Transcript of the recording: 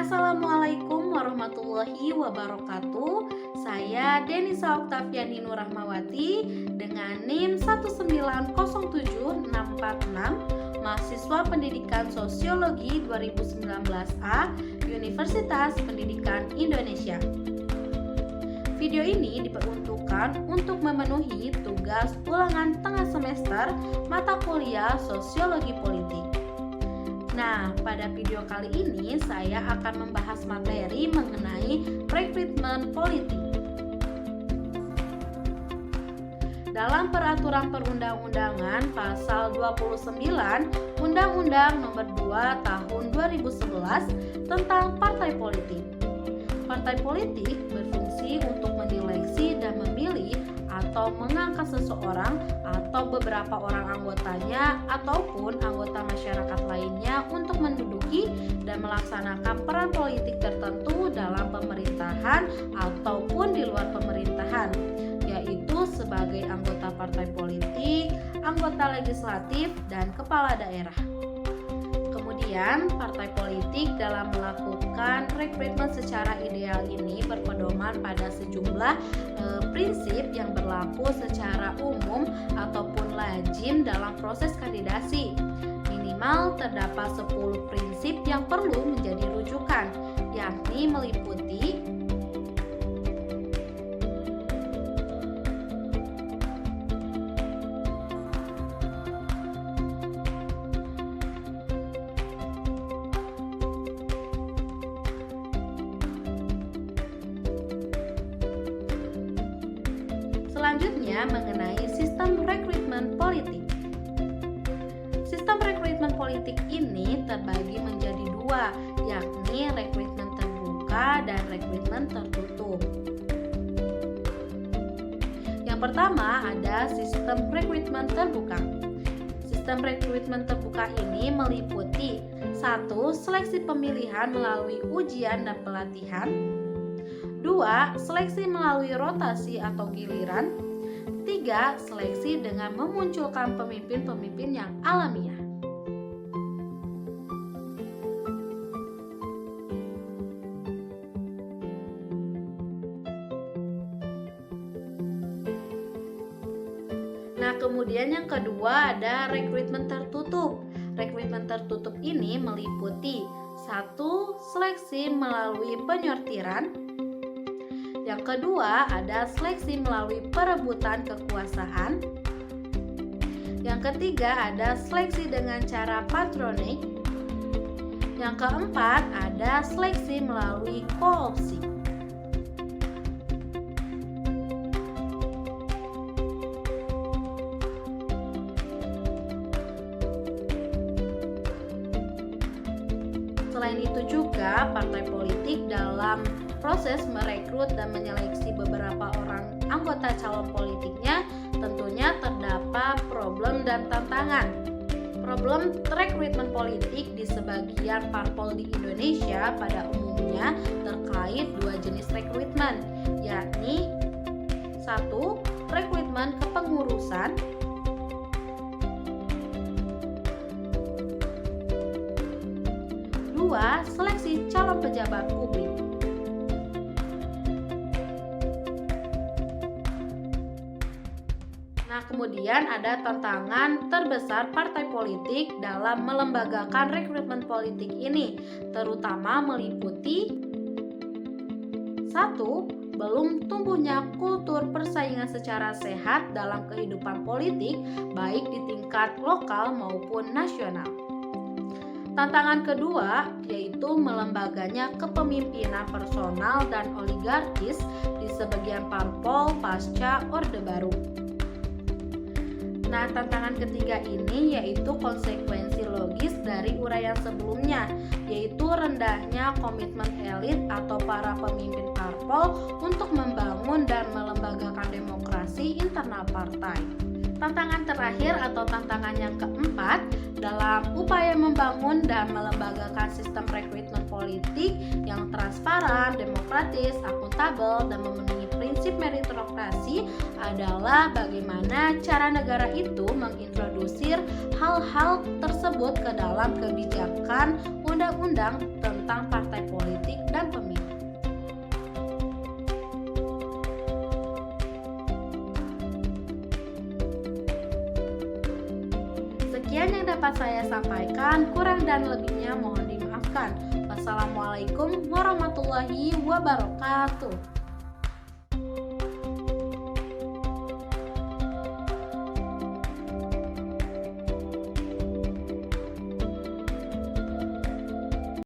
Assalamualaikum warahmatullahi wabarakatuh. Saya Denisa Oktaviani Nur Rahmawati dengan NIM 1907646, mahasiswa Pendidikan Sosiologi 2019A, Universitas Pendidikan Indonesia. Video ini diperuntukkan untuk memenuhi tugas ulangan tengah semester mata kuliah Sosiologi Politik. Nah, pada video kali ini saya akan membahas materi mengenai rekrutmen politik. Dalam Peraturan Perundang-undangan Pasal 29 Undang-Undang Nomor 2 Tahun 2011 tentang partai politik. Partai politik berfungsi untuk menyeleksi dan memilih atau mengangkat seseorang atau beberapa orang anggotanya ataupun anggota masyarakat lainnya untuk menduduki dan melaksanakan peran politik tertentu dalam pemerintahan ataupun di luar pemerintahan, yaitu sebagai anggota partai politik, anggota legislatif, dan kepala daerah. Kemudian, partai politik dalam melakukan rekrutmen secara ideal ini berpedoman pada sejumlah prinsip yang berlaku secara umum ataupun lazim dalam proses kandidasi. Minimal terdapat 10 prinsip yang perlu menjadi rujukan, yakni meliputi selanjutnya mengenai sistem rekrutmen politik. Sistem rekrutmen politik ini terbagi menjadi dua, yakni rekrutmen terbuka dan rekrutmen tertutup. Yang pertama ada sistem rekrutmen terbuka. Sistem rekrutmen terbuka ini meliputi 1. Seleksi pemilihan melalui ujian dan pelatihan. 2. Seleksi melalui rotasi atau giliran. 3. Seleksi dengan memunculkan pemimpin-pemimpin yang alamiah. Nah, kemudian yang kedua ada rekrutmen tertutup. Rekrutmen tertutup ini meliputi 1. Seleksi melalui penyortiran. Yang kedua ada seleksi melalui perebutan kekuasaan. Yang ketiga ada seleksi dengan cara patronik. Yang keempat ada seleksi melalui koopsi. Selain itu juga partai politik dalam proses merekrut dan menyeleksi beberapa orang anggota calon politiknya tentunya terdapat problem dan tantangan. Problem rekrutmen politik di sebagian parpol di Indonesia pada umumnya terkait dua jenis rekrutmen, yakni 1. Rekrutmen kepengurusan. 2. Seleksi calon pejabat publik. Nah, kemudian ada tantangan terbesar partai politik dalam melembagakan rekrutmen politik ini, terutama meliputi 1. Belum tumbuhnya kultur persaingan secara sehat dalam kehidupan politik, baik di tingkat lokal maupun nasional. Tantangan kedua yaitu melembaganya kepemimpinan personal dan oligarkis di sebagian parpol pasca Orde Baru. Nah, tantangan ketiga ini yaitu konsekuensi logis dari uraian sebelumnya, yaitu rendahnya komitmen elit atau para pemimpin parpol untuk membangun dan melembagakan demokrasi internal partai. Tantangan terakhir atau tantangan yang keempat, dalam upaya membangun dan melembagakan sistem rekrutmen politik yang transparan, demokratis, akuntabel, dan memenuhi prinsip meritokrasi adalah bagaimana cara negara itu mengintrodusir hal-hal tersebut ke dalam kebijakan undang-undang tentang partai politik dan pemilu. Sekian yang dapat saya sampaikan, kurang dan lebihnya mohon dimaafkan. Wassalamualaikum warahmatullahi wabarakatuh.